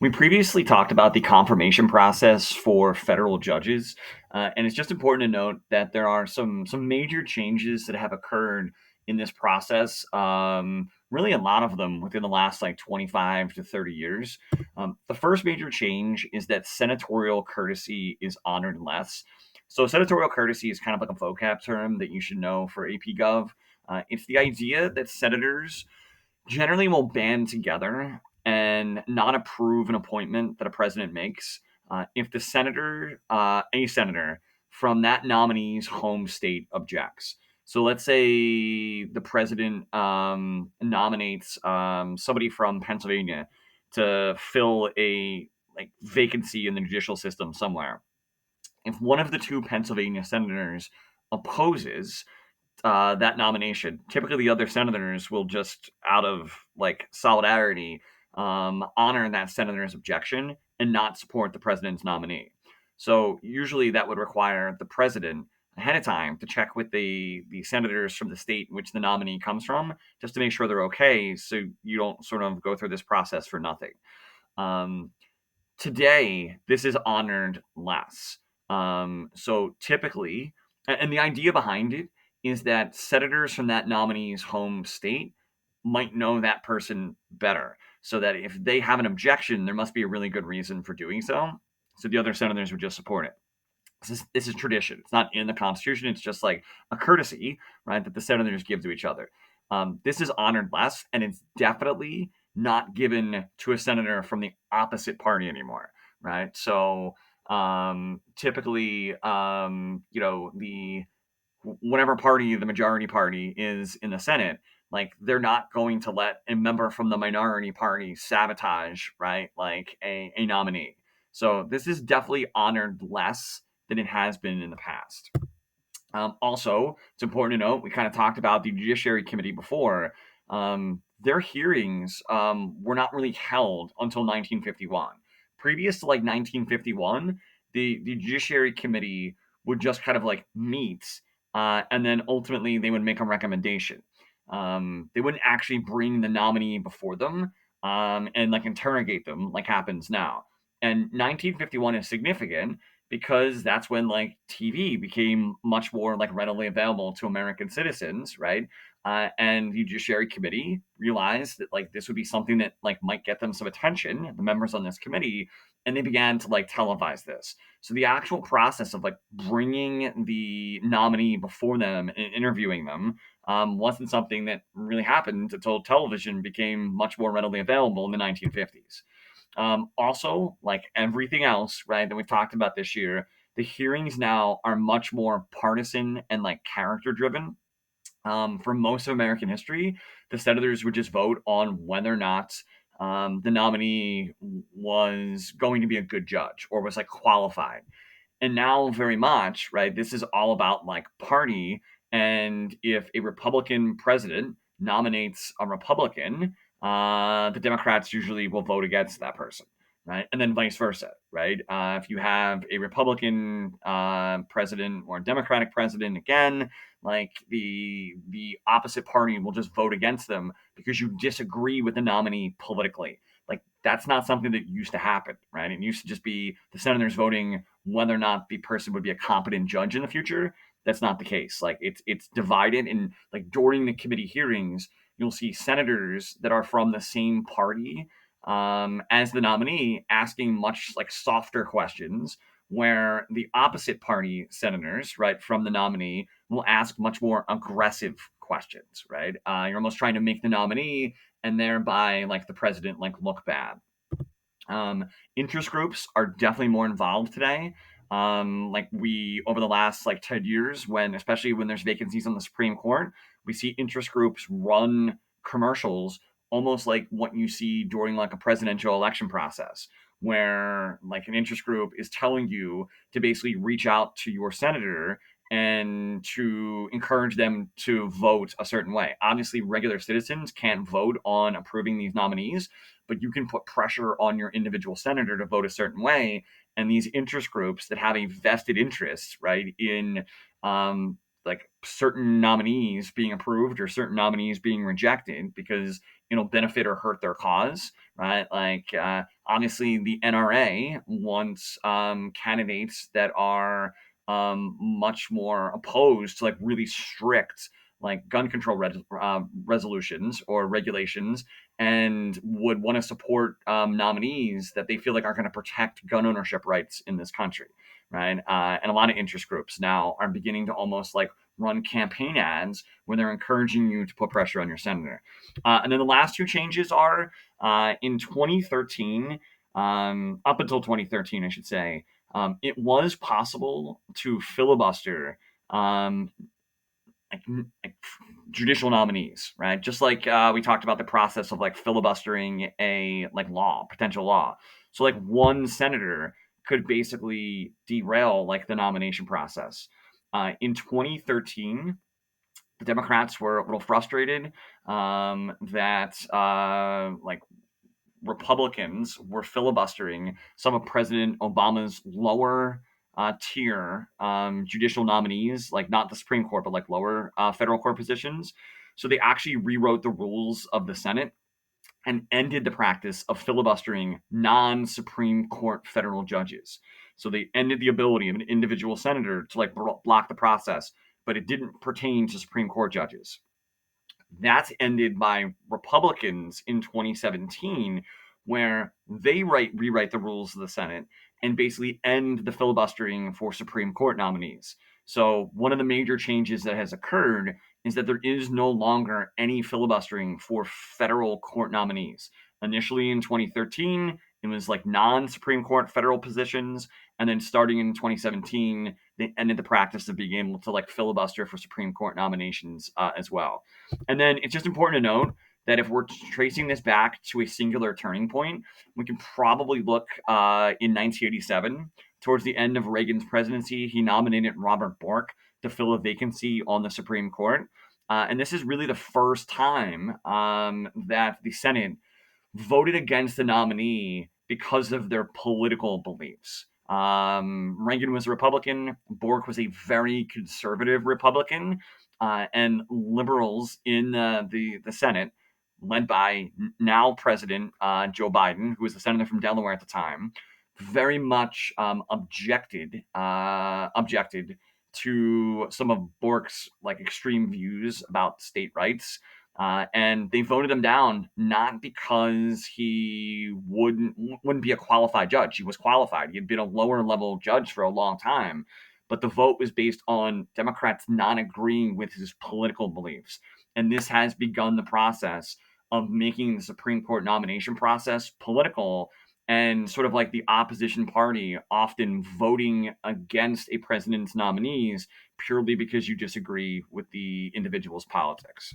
We previously talked about the confirmation process for federal judges, and it's just important to note that there are some major changes that have occurred in this process. Really, a lot of them within the last like 25 to 30 years. The first major change is that senatorial courtesy is honored less. So, senatorial courtesy is kind of like a vocab term that you should know for AP Gov. It's the idea that senators generally will band together and not approve an appointment that a president makes if any senator from that nominee's home state objects. So let's say the president nominates somebody from Pennsylvania to fill a vacancy in the judicial system somewhere. If one of the two Pennsylvania senators opposes that nomination. Typically, the other senators will just, out of like solidarity, honor that senator's objection and not support the president's nominee. So usually, that would require the president ahead of time to check with the senators from the state in which the nominee comes from, just to make sure they're okay, so you don't sort of go through this process for nothing. Um, Today, this is honored less. So typically, and the idea behind it is that senators from that nominee's home state might know that person better. So that if they have an objection, there must be a really good reason for doing so. So the other senators would just support it. This is tradition. It's not in the Constitution. It's just like a courtesy, right, that the senators give to each other. This is honored less, and it's definitely not given to a senator from the opposite party anymore, right? So typically, the whatever party the majority party is in the Senate, like they're not going to let a member from the minority party sabotage, right, like a nominee. So this is definitely honored less than it has been in the past. Also, it's important to note we kind of talked about the Judiciary Committee before. Their hearings were not really held until 1951. Previous to like 1951, the Judiciary Committee would just kind of like meet, and then ultimately they would make a recommendation. They wouldn't actually bring the nominee before them and like interrogate them like happens now. And 1951 is significant because that's when like TV became much more like readily available to American citizens, right? And the Judiciary Committee realized that like this would be something that like might get them some attention, the members on this committee, and they began to like televise this. So the actual process of like bringing the nominee before them and interviewing them wasn't something that really happened until television became much more readily available in the 1950s. Also, like everything else, right, that we've talked about this year, the hearings now are much more partisan and like character driven. For most of American history, the senators would just vote on whether or not the nominee was going to be a good judge or was like qualified. And now, very much, right, this is all about like party. And if a Republican president nominates a Republican, the Democrats usually will vote against that person, right? And then vice versa, right? If you have a Republican president or a Democratic president, again, like the opposite party will just vote against them because you disagree with the nominee politically. Like that's not something that used to happen, right? It used to just be the senators voting whether or not the person would be a competent judge in the future. That's not the case. Like it's divided, and like during the committee hearings, you'll see senators that are from the same party as the nominee asking much like softer questions, where the opposite party senators, right, from the nominee will ask much more aggressive questions, right? You're almost trying to make the nominee and thereby like the president like look bad. Interest groups are definitely more involved today. Like we over the last like 10 years, when especially when there's vacancies on the Supreme Court, we see interest groups run commercials almost like what you see during like a presidential election process, where like an interest group is telling you to basically reach out to your senator and to encourage them to vote a certain way. Obviously, regular citizens can't vote on approving these nominees, but you can put pressure on your individual senator to vote a certain way. And these interest groups that have a vested interest, right, in like certain nominees being approved or certain nominees being rejected because it'll benefit or hurt their cause, right? Like, obviously, the NRA wants candidates that are much more opposed to like really strict like gun control resolutions or regulations, and would want to support nominees that they feel like are going to protect gun ownership rights in this country, right? And a lot of interest groups now are beginning to almost like run campaign ads where they're encouraging you to put pressure on your senator. And then the last two changes are in 2013, up until 2013, I should say, it was possible to filibuster um, like judicial nominees, right? Just like we talked about the process of like filibustering a like law, potential law. So like one senator could basically derail like the nomination process. In 2013, the Democrats were a little frustrated that like Republicans were filibustering some of President Obama's lower tier judicial nominees, like not the Supreme Court, but like lower federal court positions. So they actually rewrote the rules of the Senate and ended the practice of filibustering non Supreme Court federal judges. So they ended the ability of an individual senator to like block the process, but it didn't pertain to Supreme Court judges. That's ended by Republicans in 2017, where they rewrite the rules of the Senate and basically end the filibustering for Supreme Court nominees. So, one of the major changes that has occurred is that there is no longer any filibustering for federal court nominees. Initially in 2013, it was like non Supreme Court federal positions. And then starting in 2017, they ended the practice of being able to like filibuster for Supreme Court nominations as well. And then it's just important to note that if we're tracing this back to a singular turning point, we can probably look in 1987. Towards the end of Reagan's presidency, he nominated Robert Bork to fill a vacancy on the Supreme Court. And this is really the first time that the Senate voted against the nominee because of their political beliefs. Reagan was a Republican. Bork was a very conservative Republican, and liberals in the Senate, led by now President Joe Biden, who was the senator from Delaware at the time, very much objected to some of Bork's like extreme views about state rights, and they voted him down not because he wouldn't be a qualified judge. He was qualified. He had been a lower level judge for a long time, but the vote was based on Democrats not agreeing with his political beliefs. And this has begun the process of making the Supreme Court nomination process political, and sort of like the opposition party often voting against a president's nominees purely because you disagree with the individual's politics.